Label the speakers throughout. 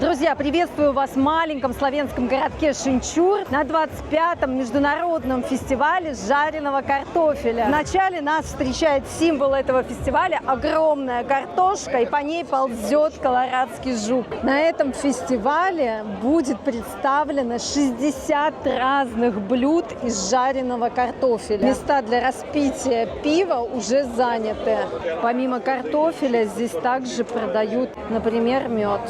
Speaker 1: Друзья, приветствую вас в маленьком славянском городке Шенчур на 25-м международном фестивале жареного картофеля. Вначале нас встречает символ этого фестиваля – огромная картошка, и по ней ползет колорадский жук. На этом фестивале будет представлено 60 разных блюд из жареного картофеля. Места для распития пива уже заняты. Помимо картофеля здесь также продают, например, мед.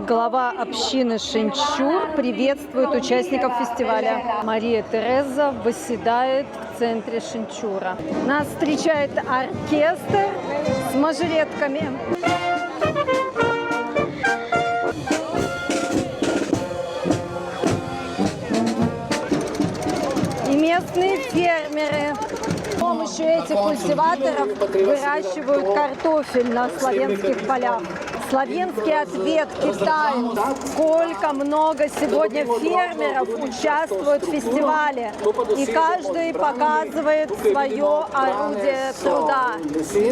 Speaker 1: Глава общины Шенчур приветствует участников фестиваля. Мария Тереза восседает в центре Шенчура. Нас встречает оркестр с мажоретками. И местные фермеры. С помощью этих культиваторов выращивают картофель на славянских полях. Славянский ответ Китаю. Сколько много сегодня фермеров участвуют в фестивале. И каждый показывает свое орудие труда.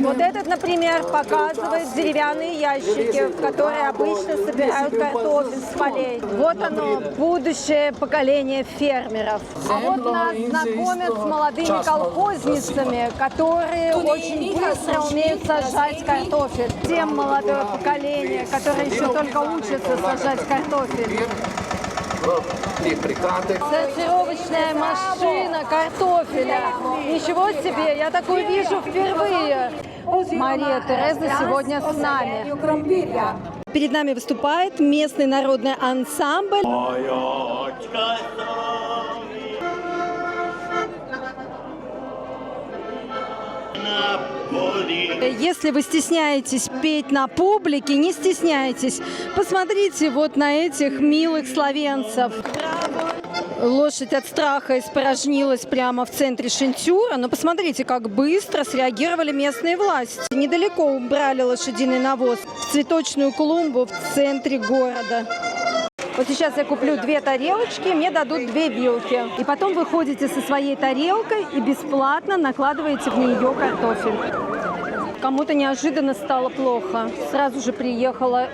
Speaker 1: Вот этот, например, показывает деревянные ящики, в которые обычно собирают картофель с полей. Вот оно, будущее поколение фермеров. А вот нас знакомят с молодыми колхозницами, которые очень быстро умеют сажать картофель. Тем молодое поколение, которые еще только учатся сажать картофель. Сортировочная машина картофеля. Ничего себе, я такую вижу впервые. Мария Тереза сегодня с нами. Перед нами выступает местный народный ансамбль. Если вы стесняетесь петь на публике, не стесняйтесь. Посмотрите вот на этих милых словенцев. Лошадь от страха испорожнилась прямо в центре Шенчура, но посмотрите, как быстро среагировали местные власти. Недалеко убрали лошадиный навоз в цветочную клумбу в центре города. Вот сейчас я куплю 2 тарелочки, мне дадут 2 вилки. И потом вы ходите со своей тарелкой и бесплатно накладываете в нее картофель. Кому-то неожиданно стало плохо. Сразу же приехала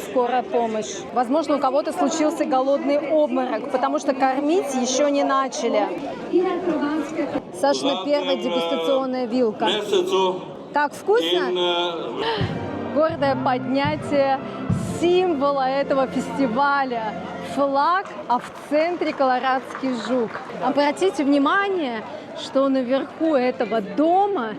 Speaker 1: скорая помощь. Возможно, у кого-то случился голодный обморок, потому что кормить еще не начали. Сашина первая дегустационная вилка. Как вкусно? Гордое поднятие символа этого фестиваля. Флаг, а в центре колорадский жук. Обратите внимание, что наверху этого дома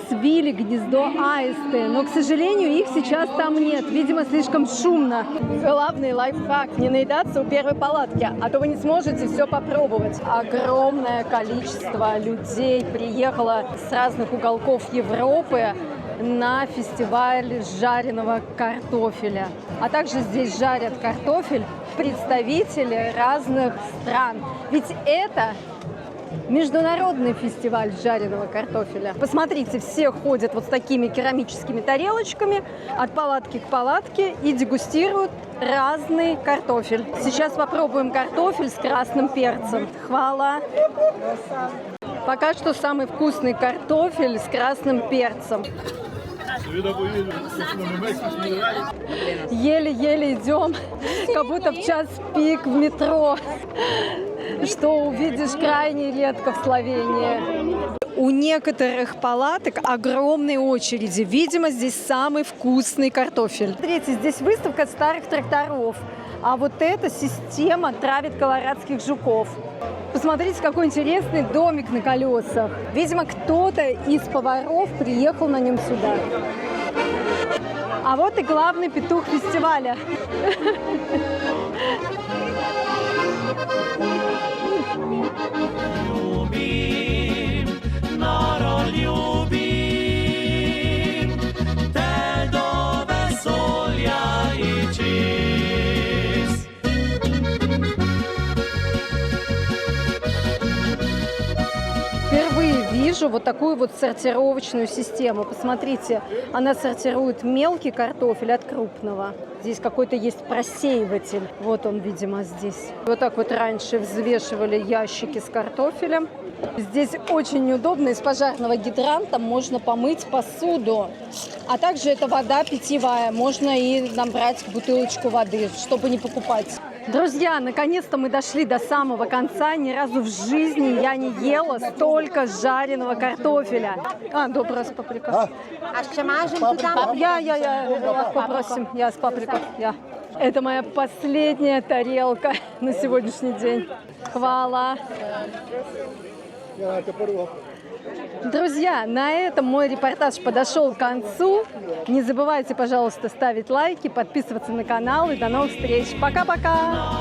Speaker 1: свили гнездо аисты, но, к сожалению, их сейчас там нет. Видимо, слишком шумно. Главный лайфхак – не наедаться у первой палатки, а то вы не сможете все попробовать. Огромное количество людей приехало с разных уголков Европы на фестиваль жареного картофеля. А также здесь жарят картофель представители разных стран. Ведь это международный фестиваль жареного картофеля. Посмотрите, все ходят вот с такими керамическими тарелочками от палатки к палатке и дегустируют разный картофель. Сейчас попробуем картофель с красным перцем. Хвала! Пока что самый вкусный картофель с красным перцем. Еле-еле идем, как будто в час пик в метро, что увидишь крайне редко в Словении. У некоторых палаток огромные очереди. Видимо, здесь самый вкусный картофель. Смотрите, здесь выставка старых тракторов. А вот эта система травит колорадских жуков. Посмотрите, какой интересный домик на колесах. Видимо, кто-то из поваров приехал на нем сюда. А вот и главный петух фестиваля. вижу вот такую вот сортировочную систему. Посмотрите, она сортирует мелкий картофель от крупного. Здесь какой-то есть просеиватель. Вот он, видимо, здесь. Вот так вот раньше взвешивали ящики с картофелем. Здесь очень удобно. Из пожарного гидранта можно помыть посуду. А также это вода питьевая. Можно и набрать бутылочку воды, чтобы не покупать. Друзья, наконец-то мы дошли до самого конца. Ни разу в жизни я не ела столько жареного картофеля. Добрый с паприкой. Я попросим. Я с паприкой. Это моя последняя тарелка на сегодняшний день. Хвала. Друзья, на этом мой репортаж подошел к концу. Не забывайте, пожалуйста, ставить лайки, подписываться на канал и до новых встреч. Пока-пока!